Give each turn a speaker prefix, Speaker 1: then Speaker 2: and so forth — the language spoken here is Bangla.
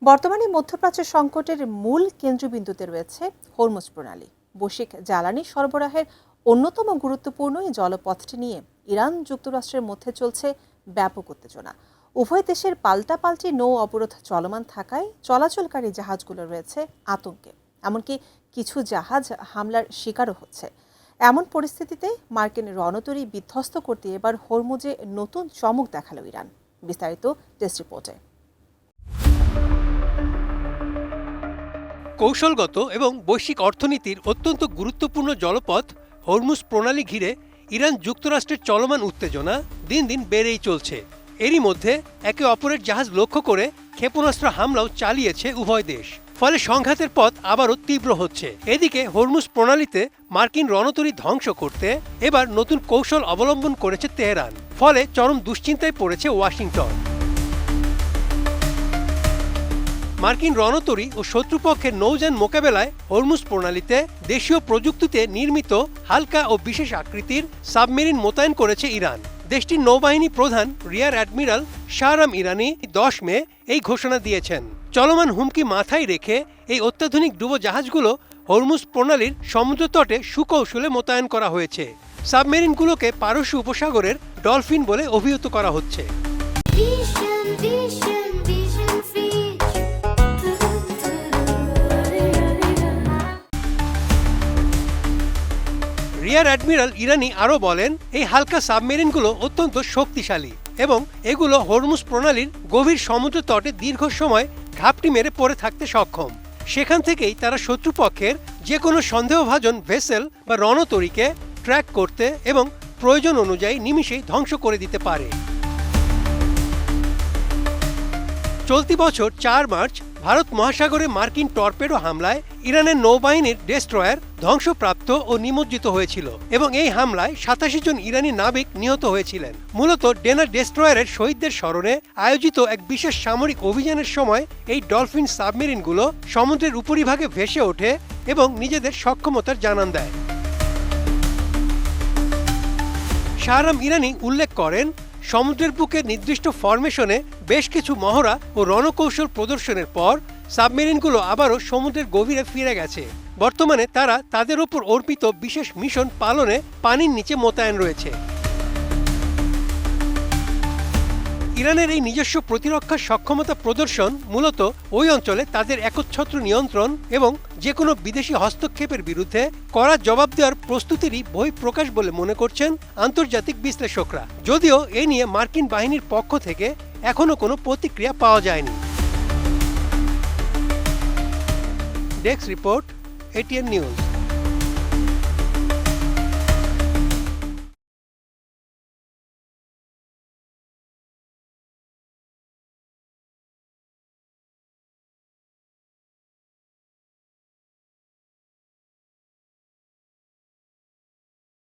Speaker 1: বর্তমানে মধ্যপ্রাচ্য সংকটের মূল কেন্দ্রবিন্দুতে রয়েছে হরমুজ প্রণালী। বৈশ্বিক জ্বালানি সরবরাহের অন্যতম গুরুত্বপূর্ণ এই জলপথটি নিয়ে ইরান যুক্তরাষ্ট্রের মধ্যে চলছে ব্যাপক উত্তেজনা। উভয় দেশের পাল্টাপাল্টি নৌ অবরোধ চলমান থাকায় চলাচলকারী জাহাজগুলো রয়েছে আতঙ্কে, এমনকি কিছু জাহাজ হামলার শিকারও হচ্ছে। এমন পরিস্থিতিতে মার্কিন রণতরী বিধ্বস্ত করতে এবার হরমুজে নতুন চমক দেখালো ইরান। বিস্তারিত ডেস্ক রিপোর্টে।
Speaker 2: কৌশলগত এবং বৈশ্বিক অর্থনীতির অত্যন্ত গুরুত্বপূর্ণ জলপথ হরমুজ প্রণালী ঘিরে ইরান যুক্তরাষ্ট্রের চলমান উত্তেজনা দিন দিন বেড়েই চলছে। এরই মধ্যে একে অপরের জাহাজ লক্ষ্য করে ক্ষেপণাস্ত্র হামলাও চালিয়েছে উভয় দেশ। ফলে সংঘাতের পথ আবারও তীব্র হচ্ছে। এদিকে হরমুজ প্রণালীতে মার্কিন রণতরী ধ্বংস করতে এবার নতুন কৌশল অবলম্বন করেছে তেহরান। ফলে চরম দুশ্চিন্তায় পড়েছে ওয়াশিংটন। মার্কিন রণতরী ও শত্রুপক্ষের নৌযান মোকাবেলায় হরমুজ প্রণালীতে দেশীয় প্রযুক্তিতে নির্মিত হালকা ও বিশেষ আকৃতির সাবমেরিন মোতায়েন করেছে ইরান। দেশটির নৌবাহিনী প্রধান রিয়ার অ্যাডমিরাল শাহরাম ইরানি 10 মে এই ঘোষণা দিয়েছেন। চলমান হুমকি মাথায় রেখে এই অত্যাধুনিক ডুবোজাহাজগুলো হরমুজ প্রণালীর সমুদ্রতটে সুকৌশলে মোতায়েন করা হয়েছে। সাবমেরিনগুলোকে পারস্য উপসাগরের ডলফিন বলে অভিহিত করা হচ্ছে। রিয়ার অ্যাডমিরাল ইরানি আরও বলেন, এই হালকা সাবমেরিনগুলো অত্যন্ত শক্তিশালী এবং এগুলো হরমুজ প্রণালীর গভীর সমুদ্র তটে দীর্ঘ সময় ঘাপটি মেরে পড়ে থাকতে সক্ষম। সেখান থেকেই তারা শত্রুপক্ষের যে কোনো সন্দেহভাজন ভেসেল বা রণতরীকে ট্র্যাক করতে এবং প্রয়োজন অনুযায়ী নিমিষেই ধ্বংস করে দিতে পারে। চলতি বছর 4 মার্চ ভারত মহাসাগরে মার্কিন টর্পেডো হামলায় ইরানের নৌবাহিনীর ডেস্ট্রয়ার ধ্বংসপ্রাপ্ত ও নিমজ্জিত হয়েছিল এবং এই হামলায় 87 জন ইরানি নাবিক নিহত হয়েছিলেন। মূলত ডেনা ডেস্ট্রয়ারের শহীদদের স্মরণে আয়োজিত এক বিশেষ সামরিক অভিযানের সময় এই ডলফিন সাবমেরিনগুলো সমুদ্রের উপরিভাগে ভেসে ওঠে এবং নিজেদের সক্ষমতার জানান দেয়। শাহরাম ইরানি উল্লেখ করেন, সমুদ্রের বুকে নির্দিষ্ট ফরমেশনে বেশ কিছু মহড়া ও রণকৌশল প্রদর্শনের পর সাবমেরিনগুলো আবারও সমুদ্রের গভীরে ফিরে গেছে। বর্তমানে তারা তাদের ওপর অর্পিত বিশেষ মিশন পালনে পানির নিচে মোতায়েন রয়েছে। ইরানের এই নিজস্ব প্রতিরক্ষা সক্ষমতা প্রদর্শন মূলত ওই অঞ্চলে তাদের একচ্ছত্র নিয়ন্ত্রণ এবং যে কোনো বিদেশি হস্তক্ষেপের বিরুদ্ধে কড়া জবাব দেওয়ার প্রস্তুতিরই বহিঃপ্রকাশ বলে মনে করছেন আন্তর্জাতিক বিশ্লেষকরা। যদিও এ নিয়ে মার্কিন বাহিনীর পক্ষ থেকে এখনও কোনো প্রতিক্রিয়া পাওয়া যায়নি। Desk report, ATN news.